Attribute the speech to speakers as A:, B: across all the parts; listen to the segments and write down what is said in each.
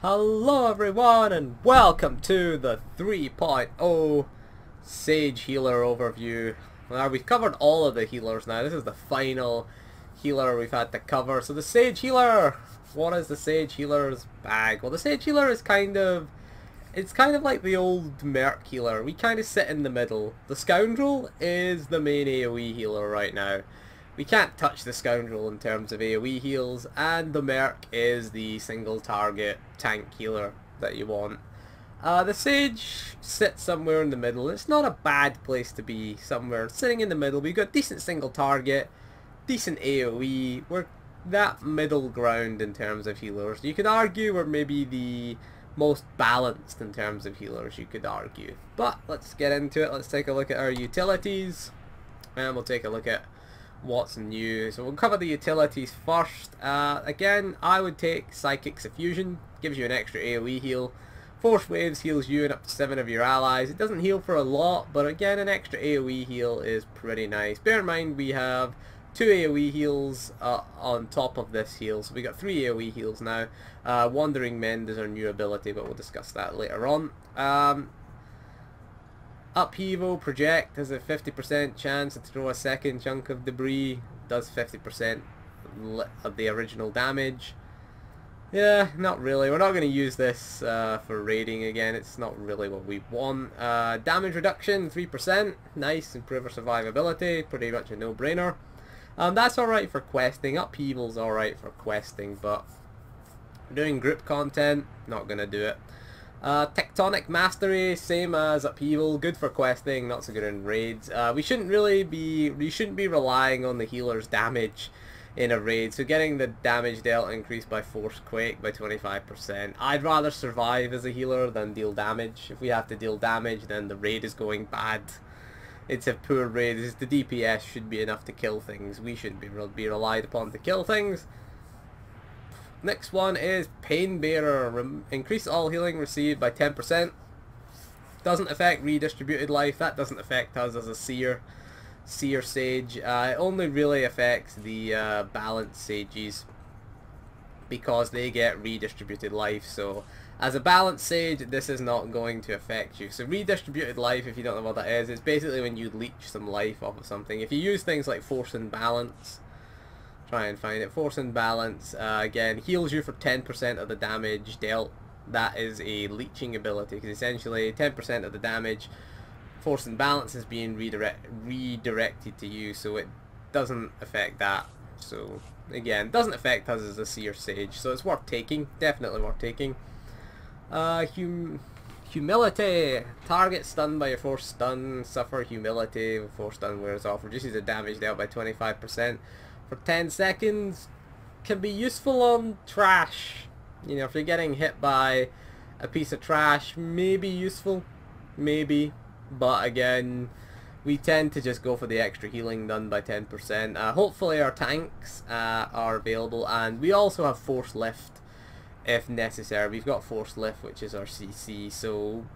A: Hello everyone and welcome to the 3.0 Sage Healer overview. Now we've covered all of the healers now. This is the final healer we've had to cover. So the Sage Healer, what is the Sage Healer's bag? Well, the Sage Healer is it's kind of like the old Merc Healer. We kind of sit in the middle. The Scoundrel is the main AoE healer right now. We can't touch the Scoundrel in terms of AoE heals, and the Merc is the single target tank healer that you want. The Sage sits somewhere in the middle. It's not a bad place to be, somewhere sitting in the middle. We've got decent single target, decent AoE. We're that middle ground in terms of healers. You could argue we're maybe the most balanced in terms of healers, you could argue. But let's get into it. Let's take a look at our utilities, and we'll take a look at what's new. So we'll cover the utilities first. Again, I would take Psychic Suffusion, gives you an extra AoE heal. Force Waves heals you and up to 7 of your allies. It doesn't heal for a lot, but again, an extra AoE heal is pretty nice. Bear in mind we have 2 AoE heals on top of this heal, so we got 3 AoE heals now. Wandering Mend is our new ability, but we'll discuss that later on. Upheaval Project has a 50% chance to throw a second chunk of debris, does 50% of the original damage. Yeah, not really. We're not going to use this for raiding again. It's not really what we want. Damage reduction, 3%. Nice, improve our survivability. Pretty much a no-brainer. That's alright for questing. Upheaval's alright for questing, but doing group content, not going to do it. Tectonic Mastery, same as Upheaval, good for questing, not so good in raids. We shouldn't be relying on the healer's damage in a raid, so getting the damage dealt increased by Force Quake by 25%. I'd rather survive as a healer than deal damage. If we have to deal damage, then the raid is going bad. It's a poor raid. The DPS should be enough to kill things. We shouldn't be relied upon to kill things. Next one is Pain Bearer. Increase all healing received by 10%. Doesn't affect redistributed life. That doesn't affect us as a Seer Sage. It only really affects the balanced Sages because they get redistributed life. So as a balanced Sage, this is not going to affect you. So redistributed life, if you don't know what that is, it's basically when you leech some life off of something. If you use things like Force and Balance, try and find it. Force and Balance, again, heals you for 10% of the damage dealt. That is a leeching ability, because essentially 10% of the damage, Force and Balance is being redirected to you, so it doesn't affect that. So, again, doesn't affect us as a Seer Sage, so it's worth taking. Definitely worth taking. Humility. Target stunned by your Force Stun, suffer Humility. Force Stun wears off. Reduces the damage dealt by 25%. For 10 seconds, can be useful on trash. You know, if you're getting hit by a piece of trash, maybe useful, maybe, but again, we tend to just go for the extra healing done by 10%. Hopefully our tanks are available, and we also have Force Lift if necessary. We've got Force Lift, which is our CC, so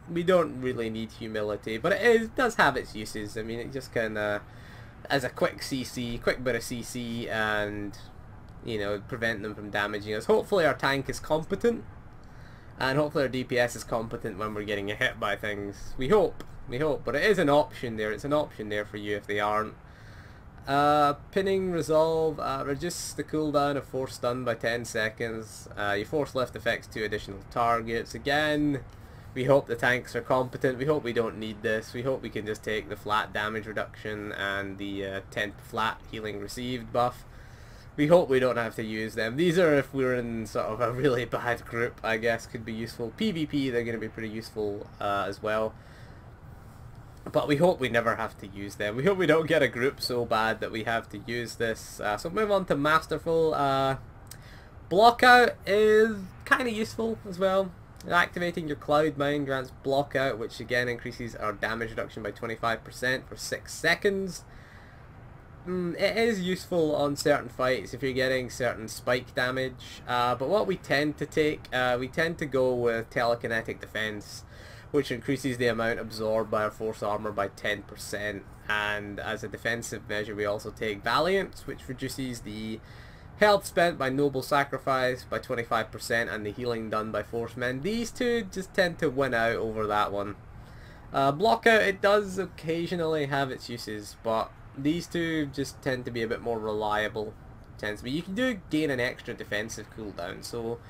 A: we don't really need Humility, but it does have its uses. I mean, it just kind of, as a quick CC, quick bit of CC, and, you know, prevent them from damaging us. Hopefully our tank is competent, and hopefully our DPS is competent when we're getting hit by things. We hope, but it is an option there. It's an option there for you if they aren't. Pinning Resolve, reduce the cooldown of Force Stun by 10 seconds. Your Force Lift affects 2 additional targets. Again, we hope the tanks are competent. We hope we don't need this. We hope we can just take the flat damage reduction and the 10 flat healing received buff. We hope we don't have to use them. These are if we're in sort of a really bad group, I guess, could be useful. PvP, they're going to be pretty useful as well. But we hope we never have to use them. We hope we don't get a group so bad that we have to use this. So move on to Masterful. Blockout is kind of useful as well. Activating your Cloud Mine grants Blockout, which again increases our damage reduction by 25% for 6 seconds. It is useful on certain fights if you're getting certain spike damage, but what we tend to take, we tend to go with Telekinetic Defense, which increases the amount absorbed by our Force Armor by 10%, and as a defensive measure we also take Valiance, which reduces the Health spent by noble sacrifice by 25% and the healing done by force men. These two just tend to win out over that one. Blockout, it does occasionally have its uses, but these two just tend to be a bit more reliable. Tends to be. You can do gain an extra defensive cooldown, so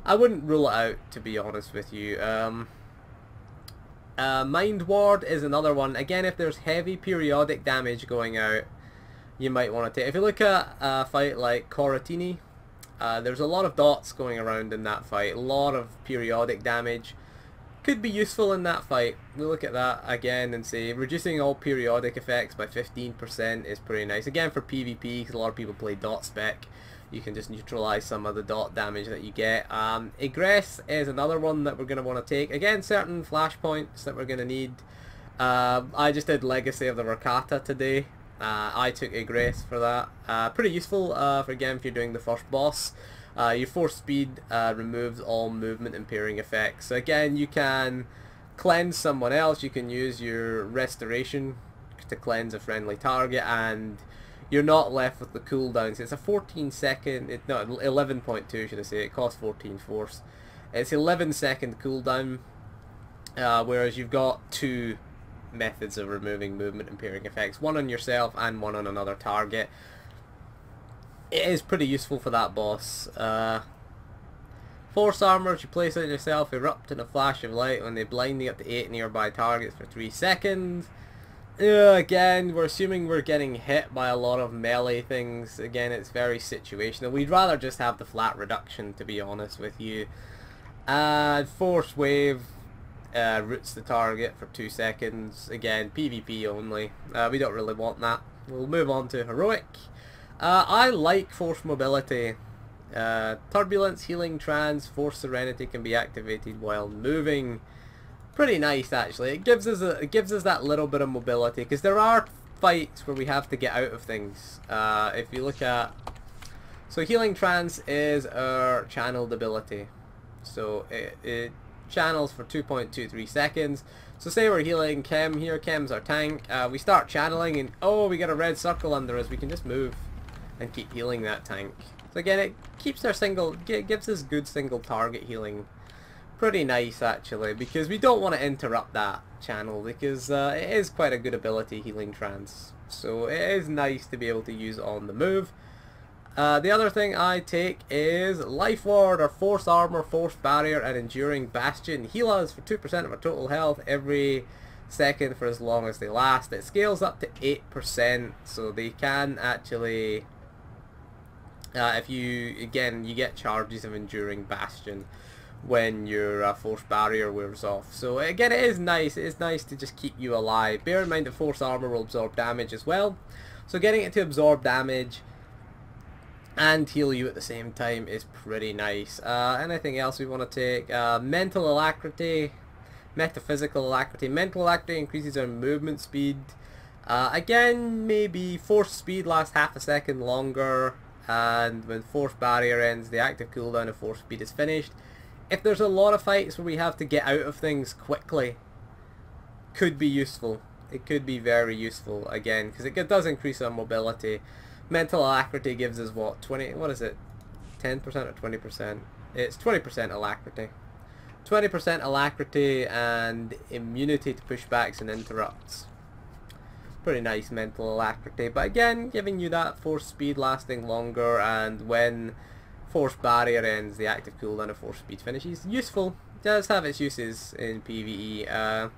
A: I wouldn't rule it out, to be honest with you. Mind Ward is another one. Again, if there's heavy periodic damage going out, you might want to take. If you look at a fight like Coratini, there's a lot of dots going around in that fight. A lot of periodic damage. Could be useful in that fight. We look at that again and say reducing all periodic effects by 15% is pretty nice. Again for PvP, because a lot of people play dot spec. You can just neutralize some of the dot damage that you get. Egress is another one that we're going to want to take. Again, certain flashpoints that we're going to need. I just did Legacy of the Rakata today. I took Egress for that. Pretty useful for again if you're doing the first boss. Your force speed removes all movement impairing effects. So again, you can cleanse someone else. You can use your restoration to cleanse a friendly target, and you're not left with the cooldowns. It's a 14-second, no, 11.2 should I say. It costs 14 force. It's 11-second cooldown, whereas you've got two methods of removing movement impairing effects, one on yourself and one on another target. It is pretty useful for that boss. Force armor, you place it on yourself, erupt in a flash of light when they blinding up to 8 nearby targets for 3 seconds. Again, we're assuming we're getting hit by a lot of melee things. Again, it's very situational. We'd rather just have the flat reduction, to be honest with you. Force wave roots the target for 2 seconds. Again, PvP only. We don't really want that. We'll move on to heroic. I like force mobility. Turbulence, healing, trance, force serenity can be activated while moving. Pretty nice actually. It gives us that little bit of mobility, because there are fights where we have to get out of things. If you look at, so healing trance is our channeled ability. So it channels for 2.23 seconds. So say we're healing Chem here. Chem's our tank. We start channeling and oh, we get a red circle under us. We can just move and keep healing that tank. So again, it keeps our gives us good single target healing. Pretty nice actually, because we don't want to interrupt that channel, because it is quite a good ability, healing trance. So it is nice to be able to use it on the move. The other thing I take is Life Ward, or Force Armor, Force Barrier, and Enduring Bastion. Heal us for 2% of our total health every second for as long as they last. It scales up to 8%, so they can actually, if you, again, you get charges of Enduring Bastion when your Force Barrier wears off. So again, it is nice to just keep you alive. Bear in mind that Force Armor will absorb damage as well, so getting it to absorb damage and heal you at the same time is pretty nice. Anything else we want to take? Mental Alacrity, Metaphysical Alacrity. Mental Alacrity increases our movement speed. Again, maybe Force Speed lasts half a second longer, and when Force Barrier ends, the active cooldown of Force Speed is finished. If there's a lot of fights where we have to get out of things quickly, could be useful. It could be very useful again, because it does increase our mobility. Mental Alacrity gives us what, 20, what is it, 10% or 20%? It's 20% Alacrity. 20% Alacrity and immunity to pushbacks and interrupts. Pretty nice Mental Alacrity, but again, giving you that Force Speed lasting longer, and when Force Barrier ends, the active cooldown of Force Speed finishes. Useful. It does have its uses in PvE.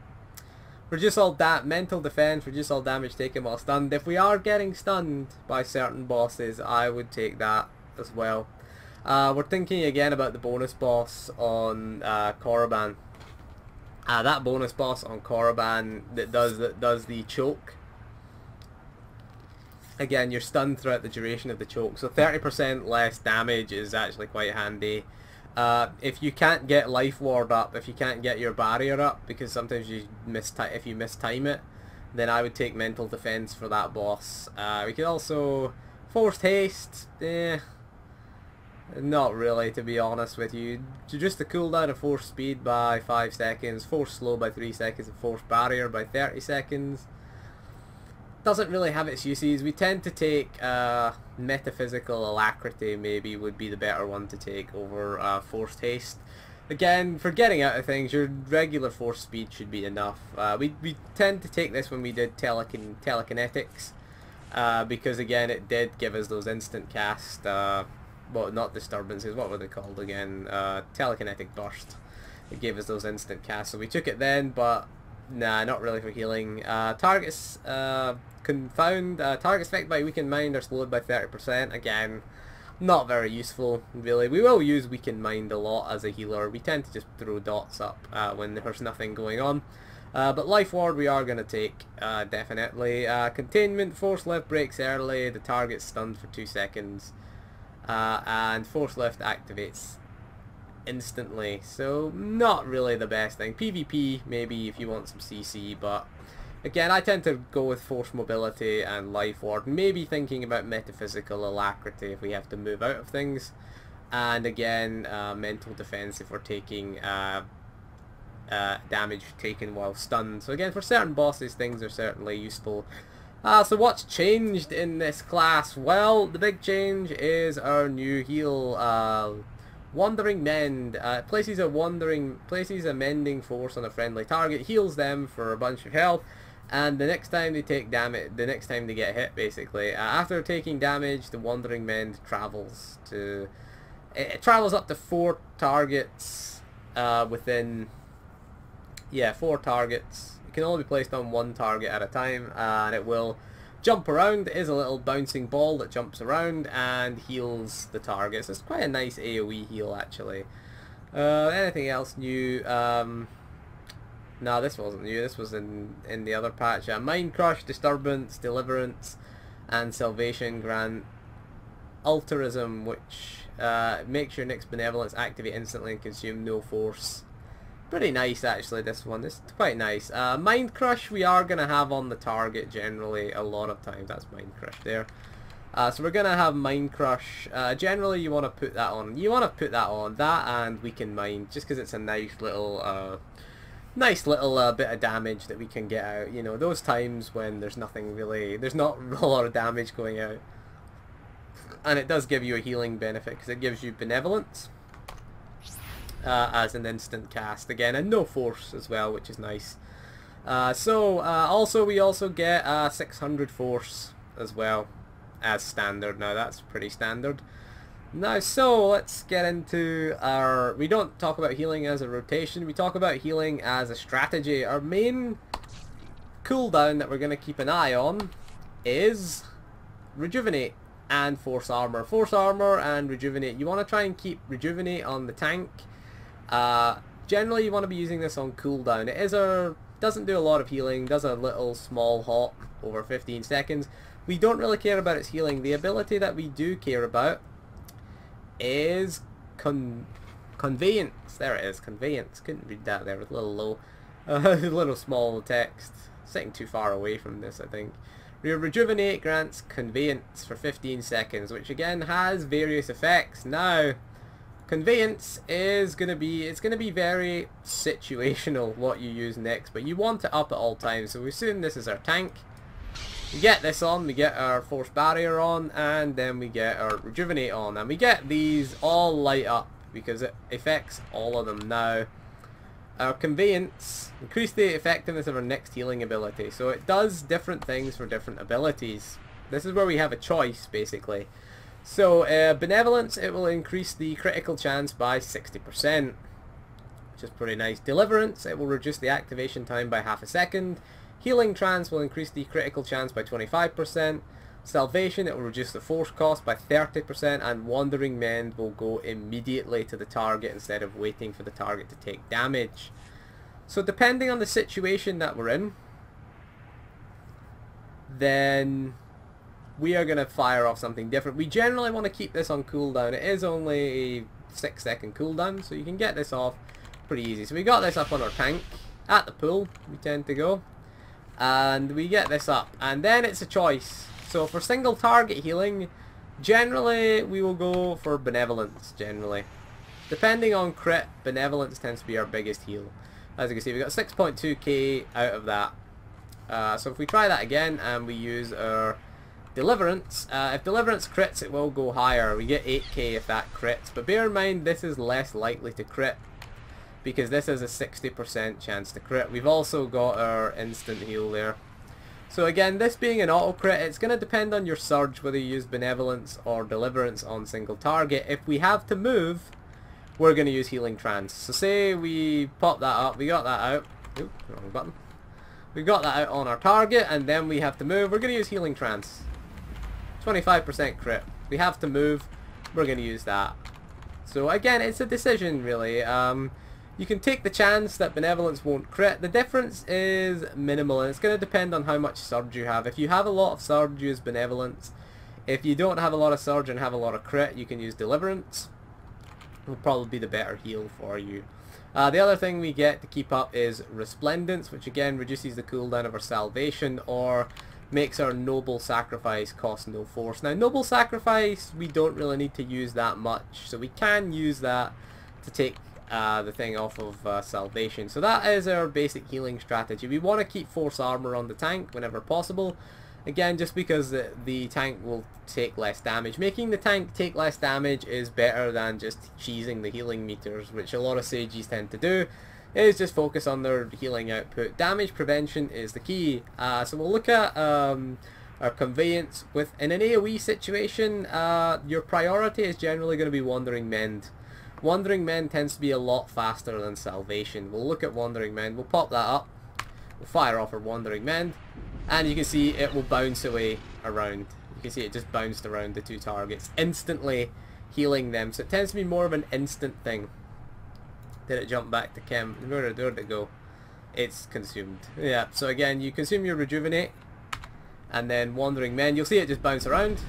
A: Reduce all mental defense, reduce all damage taken while stunned. If we are getting stunned by certain bosses, I would take that as well. We're thinking again about the bonus boss on Korriban. That bonus boss on Korriban that does the choke. Again, you're stunned throughout the duration of the choke, so 30% less damage is actually quite handy. If you can't get Life Ward up, if you can't get your barrier up, because sometimes you if you mistime it, then I would take Mental Defense for that boss. We could also Forced Haste. Not really, to be honest with you. Reduce the cooldown of Force Speed by 5 seconds, Force Slow by 3 seconds, and Force Barrier by 30 seconds. doesn't really have its uses. We tend to take metaphysical alacrity, maybe would be the better one to take over forced haste. Again, for getting out of things, your regular force speed should be enough. We tend to take this when we did telekinetics, because again it did give us those instant cast, well, not disturbances, what were they called again? Telekinetic burst. It gave us those instant casts, so we took it then, but nah, not really for healing. Targets confound, targets affected by weakened mind are slowed by 30%. Again, not very useful, really. We will use weakened mind a lot as a healer. We tend to just throw dots up when there's nothing going on. But Life Ward we are going to take, definitely. Containment, Force Lift breaks early, the target's stunned for 2 seconds. And Force Lift activates instantly, so not really the best thing. PvP maybe if you want some CC, but again I tend to go with Force Mobility and Life Ward, maybe thinking about Metaphysical Alacrity if we have to move out of things, and again Mental Defense if we're taking damage taken while stunned. So again, for certain bosses things are certainly useful. So what's changed in this class? Well, the big change is our new heal, Wandering Mend. Places a mending force on a friendly target, heals them for a bunch of health, and the next time they take damage, the next time they get hit, basically, after taking damage, the Wandering Mend travels to, it travels up to 4 targets within, 4 targets. It can only be placed on 1 target at a time, and it will jump around. It is a little bouncing ball that jumps around and heals the targets. It's quite a nice AoE heal, actually. Anything else new? No, this wasn't new. This was in the other patch. Mind Crush, Disturbance, Deliverance, and Salvation grant Altruism, which makes your next Benevolence activate instantly and consume no force. Pretty nice, actually, this one. It's quite nice. Mind Crush we are going to have on the target generally a lot of times. That's Mind Crush there. So we're going to have Mind Crush. Generally you want to put that on. You want to put that on. That and Weaken Mind, just because it's a nice little bit of damage that we can get out. You know, those times when there's nothing really, there's not a lot of damage going out. And it does give you a healing benefit because it gives you Benevolence. As an instant cast again, and no force as well, which is nice. Also we also get 600 force as well as standard. Now that's pretty standard. Now so let's get into our, we don't talk about healing as a rotation, we talk about healing as a strategy. Our main cooldown that we're going to keep an eye on is Rejuvenate and Force Armor. Force Armor and Rejuvenate, you want to try and keep Rejuvenate on the tank. Generally you want to be using this on cooldown. It doesn't do a lot of healing, does a little small hop over 15 seconds. We don't really care about its healing. The ability that we do care about is Conveyance. There it is, Conveyance. Couldn't read that there, it was a little low. A little small text. Sitting too far away from this, I think. Rejuvenate grants Conveyance for 15 seconds, which again has various effects. Now, Conveyance is going to be very situational what you use next, but you want it up at all times. So we assume this is our tank. We get this on, we get our Force Barrier on, and then we get our Rejuvenate on. And we get these all light up because it affects all of them. Now, our Conveyance increase the effectiveness of our next healing ability. So it does different things for different abilities. This is where we have a choice, basically. So, Benevolence, it will increase the critical chance by 60%, which is pretty nice. Deliverance, it will reduce the activation time by half a second. Healing Trance will increase the critical chance by 25%. Salvation, it will reduce the force cost by 30%. And Wandering Mend will go immediately to the target instead of waiting for the target to take damage. So depending on the situation that we're in, then we are going to fire off something different. We generally want to keep this on cooldown. It is only a 6-second cooldown, so you can get this off pretty easy. So we got this up on our tank at the pool, we tend to go, and we get this up, and then it's a choice. So for single target healing, generally we will go for Benevolence. Generally, depending on crit, Benevolence tends to be our biggest heal. As you can see, we got 6.2k out of that. So if we try that again and we use our Deliverance, if Deliverance crits it will go higher. We get 8k if that crits, but bear in mind this is less likely to crit because this is a 60% chance to crit. We've also got our instant heal there. So again, this being an auto crit, it's going to depend on your surge whether you use Benevolence or Deliverance on single target. If we have to move, we're going to use Healing Trance. So say we pop that up, we got that out. Oop, wrong button. We got that out on our target and then we have to move. We're going to use Healing Trance. 25% crit. We have to move, we're going to use that. So again, it's a decision really. You can take the chance that Benevolence won't crit. The difference is minimal and it's going to depend on how much surge you have. If you have a lot of surge, use Benevolence. If you don't have a lot of surge and have a lot of crit, you can use Deliverance. Will probably be the better heal for you. The other thing we get to keep up is Resplendence, which again reduces the cooldown of our Salvation or makes our Noble Sacrifice cost no force. Now Noble Sacrifice we don't really need to use that much, so we can use that to take the thing off of Salvation. So that is our basic healing strategy. We want to keep Force Armor on the tank whenever possible. Again, just because the tank will take less damage. Making the tank take less damage is better than just cheesing the healing meters, which a lot of sages tend to do. Is just focus on their healing output. Damage prevention is the key. So we'll look at our conveyance. In an AoE situation, your priority is generally going to be Wandering Mend. Wandering Mend tends to be a lot faster than Salvation. We'll look at Wandering Mend. We'll pop that up. We'll fire off our Wandering Mend. And you can see it will bounce away around. You can see it just bounced around the two targets, instantly healing them. So it tends to be more of an instant thing. Did it jump back to Chem? Where did it go? It's consumed. Yeah, so again, you consume your Rejuvenate, and then Wandering Mend. You'll see it just bounce around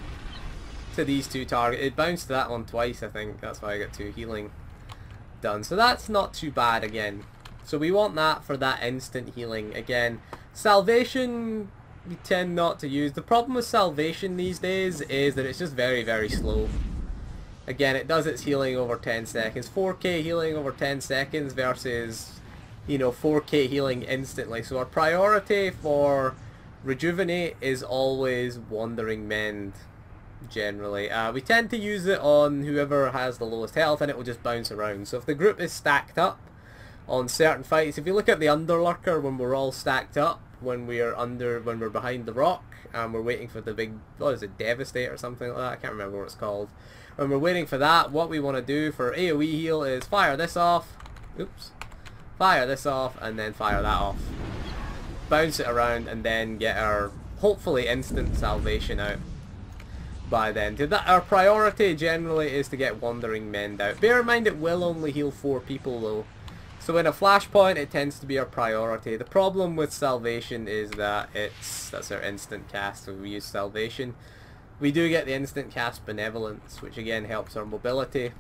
A: to these two targets. It bounced to that one twice, I think. That's why I got 2 healing done. So that's not too bad again. So we want that for that instant healing. Again, Salvation we tend not to use. The problem with Salvation these days is that it's just very, very slow. Again, it does its healing over 10 seconds. 4k healing over 10 seconds versus, you know, 4k healing instantly. So our priority for Rejuvenate is always Wandering Mend, generally. We tend to use it on whoever has the lowest health and it will just bounce around. So if the group is stacked up on certain fights, if you look at the Underlurker when we're all stacked up, when we're behind the rock and we're waiting for the big, what is it, Devastate or something like that, I can't remember what it's called. When we're waiting for that, what we want to do for AoE heal is fire this off, fire this off, and then fire that off. Bounce it around and then get our, hopefully, instant Salvation out by then. Our priority generally is to get Wandering Mend out. Bear in mind it will only heal 4 people though. So in a flashpoint it tends to be our priority. The problem with Salvation is that that's our instant cast, so we use Salvation. We do get the instant cast Benevolence, which again helps our mobility.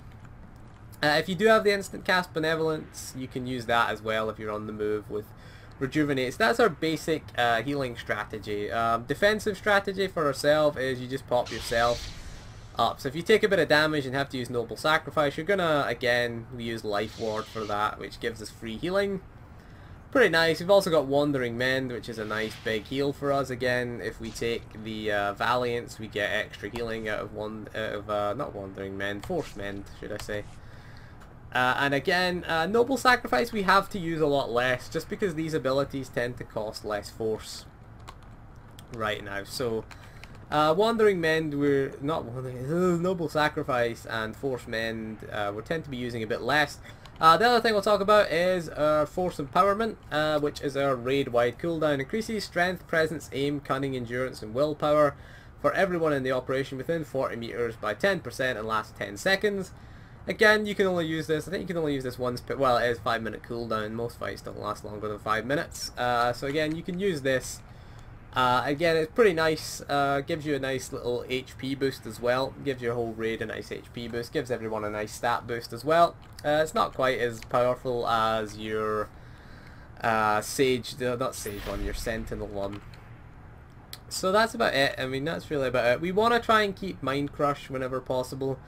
A: If you do have the instant cast Benevolence, you can use that as well if you're on the move with Rejuvenate. So that's our basic healing strategy. Defensive strategy for ourselves is you just pop yourself up. So if you take a bit of damage and have to use Noble Sacrifice, you're gonna, again, we use Life Ward for that, which gives us free healing. Pretty nice. We've also got Wandering Mend, which is a nice big heal for us. Again, if we take the Valiance, we get extra healing out of not Wandering Mend, Force Mend, should I say. And again, Noble Sacrifice we have to use a lot less, just because these abilities tend to cost less force right now. So, Wandering Mend, Noble Sacrifice and Force Mend, we tend to be using a bit less. The other thing we'll talk about is our Force Empowerment, which is our raid-wide cooldown. Increases strength, presence, aim, cunning, endurance, and willpower for everyone in the operation within 40 meters by 10% and lasts 10 seconds. Again, you can only use this, I think you can only use this once, well, it is 5-minute cooldown. Most fights don't last longer than 5 minutes. So again, you can use this. Again, it's pretty nice, gives you a nice little HP boost as well, gives your whole raid a nice HP boost, gives everyone a nice stat boost as well. It's not quite as powerful as your Sage, not Sage one, your Sentinel one. So that's about it. I mean, that's really about it. We want to try and keep Mind Crush whenever possible.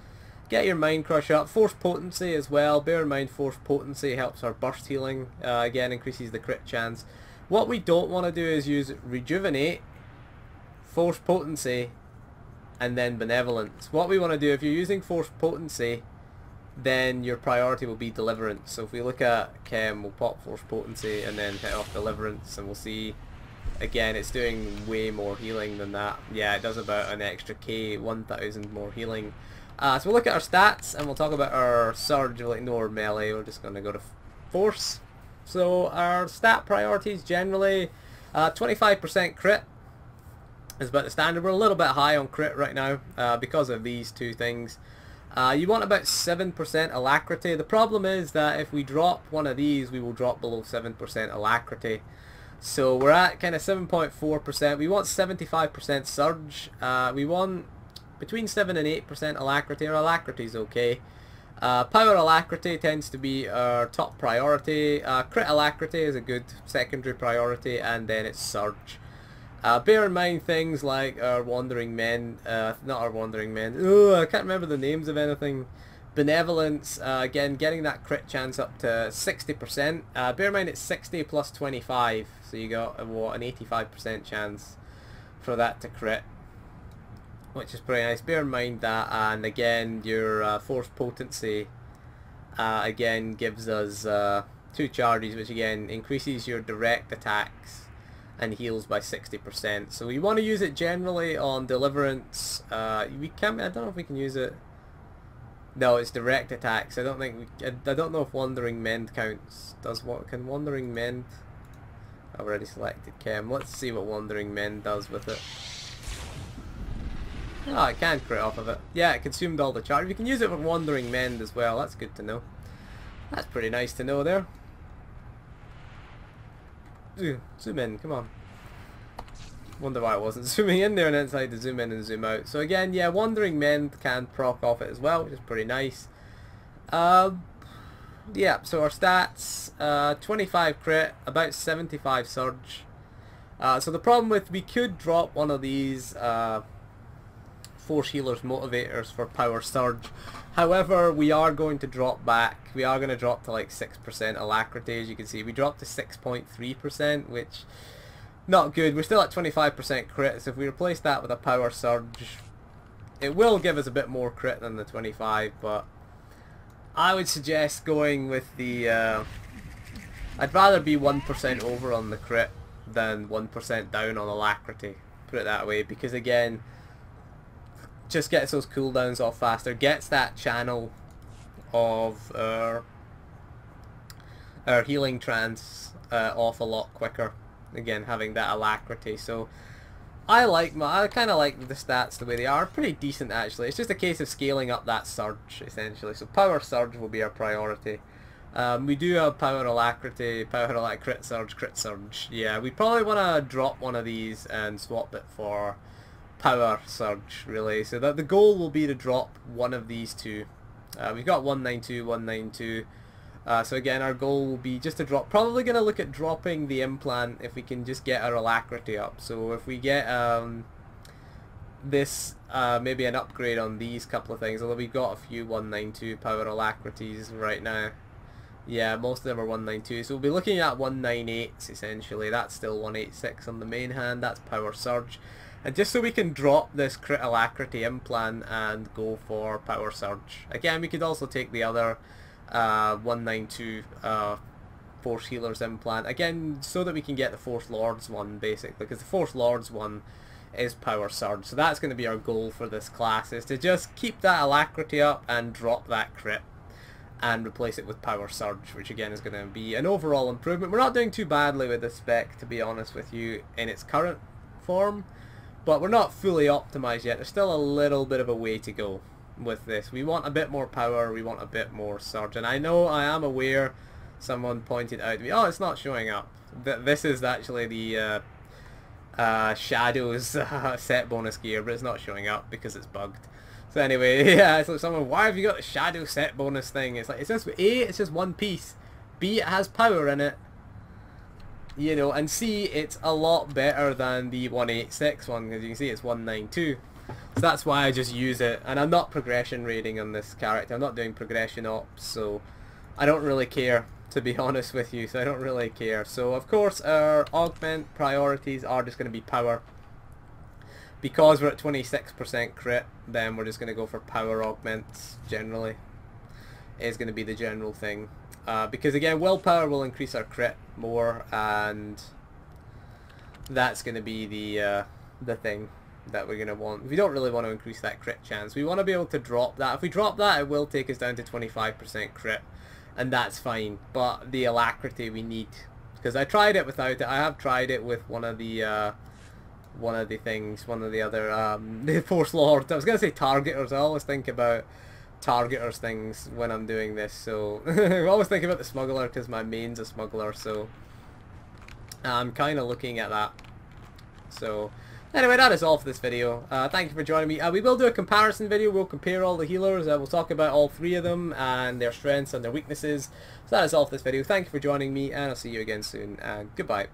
A: Get your Mind Crush up. Force Potency as well. Bear in mind Force Potency helps our burst healing. Again, increases the crit chance. What we don't want to do is use Rejuvenate, Force Potency, and then Benevolence. What we want to do, if you're using Force Potency, then your priority will be Deliverance. So if we look at Chem, we'll pop Force Potency and then hit off Deliverance, and we'll see, again, it's doing way more healing than that. Yeah, it does about an extra K, 1000 more healing. So we'll look at our stats, and we'll talk about our Surge. We'll ignore Melee, we're just going to go to Force. So our stat priorities generally, 25% crit is about the standard. We're a little bit high on crit right now because of these two things. You want about 7% alacrity. The problem is that if we drop one of these, we will drop below 7% alacrity. So we're at kind of 7.4%. We want 75% surge. We want between 7 and 8% alacrity. Our alacrity is okay. Power alacrity tends to be our top priority. Crit alacrity is a good secondary priority, and then it's surge. Bear in mind things like our Wandering Men, not our Wandering Men, I can't remember the names of anything. Benevolence, again, getting that crit chance up to 60%. Bear in mind it's 60 plus 25, so you got what, an 85% chance for that to crit, which is pretty nice. Bear in mind that, and again, your Force Potency, again, gives us 2 charges, which again increases your direct attacks and heals by 60%. So we want to use it generally on Deliverance. We can't. I don't know if we can use it. No, it's direct attacks. I don't think we. I don't know if Wandering Mend counts. Does what? Can Wandering Mend? I've already selected Chem. Let's see what Wandering Mend does with it. Oh, it can crit off of it. Yeah, it consumed all the charge. We can use it with Wandering Mend as well. That's good to know. That's pretty nice to know there. Zoom in, come on. Wonder why I wasn't zooming in there and then decided to zoom in and zoom out. So again, yeah, Wandering Mend can proc off it as well, which is pretty nice. Yeah, so our stats, 25 crit, about 75 surge. So the problem with, we could drop one of these Force Healers Motivators for Power Surge. However, we are going to drop back. We are going to drop to like 6% alacrity, as you can see. We dropped to 6.3%, which not good. We're still at 25% crit, so if we replace that with a Power Surge, it will give us a bit more crit than the 25, but I would suggest going with the... I'd rather be 1% over on the crit than 1% down on alacrity, put it that way, because again, just gets those cooldowns off faster, gets that channel of our healing trance off a lot quicker, again having that alacrity. So I kind of like the stats the way they are, pretty decent actually. It's just a case of scaling up that surge essentially. So Power Surge will be our priority. We do have Power Alacrity, Crit Surge. Yeah, we probably want to drop one of these and swap it for Power Surge, really. So that the goal will be to drop one of these two. We've got 192, 192. So again, our goal will be just to drop. Probably going to look at dropping the implant if we can just get our alacrity up. So if we get this, maybe an upgrade on these couple of things, although we've got a few 192 power alacrities right now. Yeah, most of them are 192. So we'll be looking at 198s essentially. That's still 186 on the main hand. That's Power Surge. And just so we can drop this crit alacrity implant and go for Power Surge. Again, we could also take the other 192 Force Healers implant. Again, so that we can get the Force Lords one, basically. Because the Force Lords one is Power Surge. So that's going to be our goal for this class, is to just keep that alacrity up and drop that crit. And replace it with Power Surge, which again is going to be an overall improvement. We're not doing too badly with this spec, to be honest with you, in its current form. But we're not fully optimized yet. There's still a little bit of a way to go with this. We want a bit more power, we want a bit more surge. And I know, I am aware, someone pointed out to me, oh, it's not showing up. This is actually the Shadows set bonus gear, but it's not showing up because it's bugged. So anyway, yeah, it's like someone, why have you got the Shadow set bonus thing? It's like, it's just, A, it's just one piece. B, it has power in it. You know, and C, it's a lot better than the 186 one, because you can see it's 192. So that's why I just use it. And I'm not progression rating on this character. I'm not doing progression ops, so I don't really care to be honest with you, so I don't really care. So of course our augment priorities are just going to be power. Because we're at 26% crit, then we're just going to go for power augments generally. Is going to be the general thing. Because again, willpower will increase our crit more, and that's going to be the thing that we're going to want. We don't really want to increase that crit chance. We want to be able to drop that. If we drop that, it will take us down to 25% crit, and that's fine. But the alacrity we need, because I tried it without it. I have tried it with one of the other the Force Lord. I was gonna say targeters. I always think about targeters things when I'm doing this, so I always think about the smuggler because my main's a smuggler, so I'm kind of looking at that. So anyway, that is all for this video. Thank you for joining me. We will do a comparison video. We'll compare all the healers. We'll talk about all three of them and their strengths and their weaknesses. So that is all for this video. Thank you for joining me, and I'll see you again soon. Goodbye.